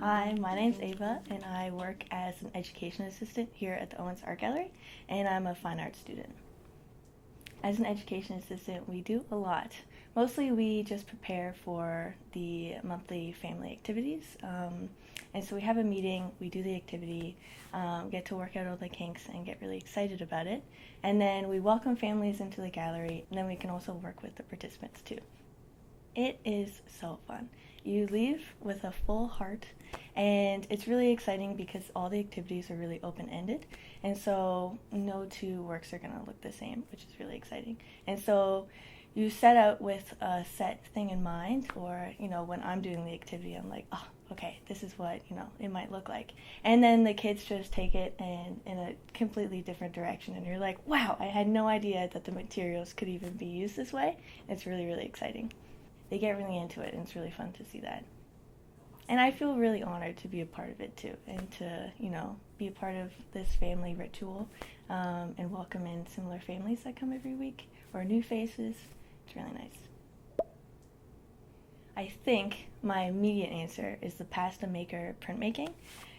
Hi, my name's Ava, and I work as an education assistant here at the Owens Art Gallery, and I'm a fine arts student. As an education assistant, we do a lot. Mostly we just prepare for the monthly family activities. And so we have a meeting, we do the activity, get to work out all the kinks and get really excited about it. And then we welcome families into the gallery, and then we can also work with the participants too. It is so fun. You leave with a full heart, and it's really exciting because all the activities are really open-ended, and so no two works are going to look the same, which is really exciting. And so you set out with a set thing in mind, or, when I'm doing the activity, I'm like, oh, okay, this is what, it might look like. And then the kids just take it and in a completely different direction, and you're like, wow, I had no idea that the materials could even be used this way. It's really, really exciting. They get really into it, and it's really fun to see that. And I feel really honored to be a part of it too, and to, be a part of this family ritual, and welcome in similar families that come every week, or new faces. It's really nice. I think my immediate answer is the pasta maker printmaking.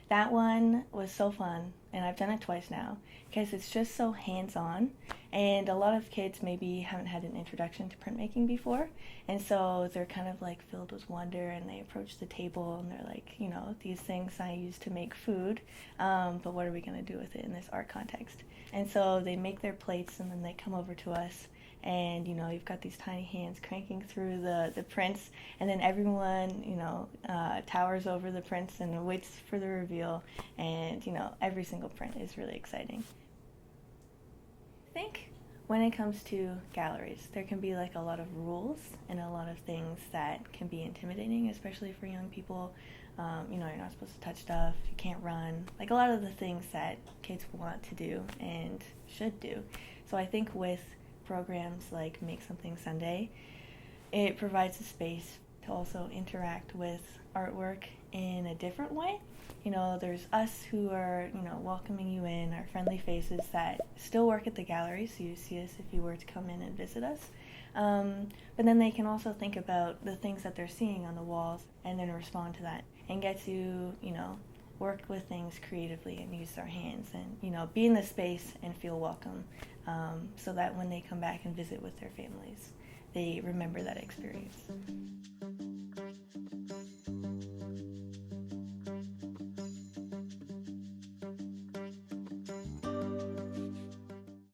That one was so fun, and I've done it twice now, because it's just so hands-on, and a lot of kids maybe haven't had an introduction to printmaking before, and so they're kind of like filled with wonder, and they approach the table, and they're like, these things I use to make food, but what are we going to do with it in this art context? And so they make their plates, and then they come over to us, and you've got these tiny hands cranking through the prints, and then everyone towers over the prints and waits for the reveal, and every single print is really exciting. I think when it comes to galleries, there can be like a lot of rules and a lot of things that can be intimidating, especially for young people. You're not supposed to touch stuff, you can't run, like a lot of the things that kids want to do and should do. So I think with programs like Make Something Sunday, it provides a space to also interact with artwork in a different way. There's us who are, welcoming you in, our friendly faces that still work at the gallery, so you see us if you were to come in and visit us. But then they can also think about the things that they're seeing on the walls and then respond to that and get to, work with things creatively and use their hands and, be in the space and feel welcome, so that when they come back and visit with their families, they remember that experience.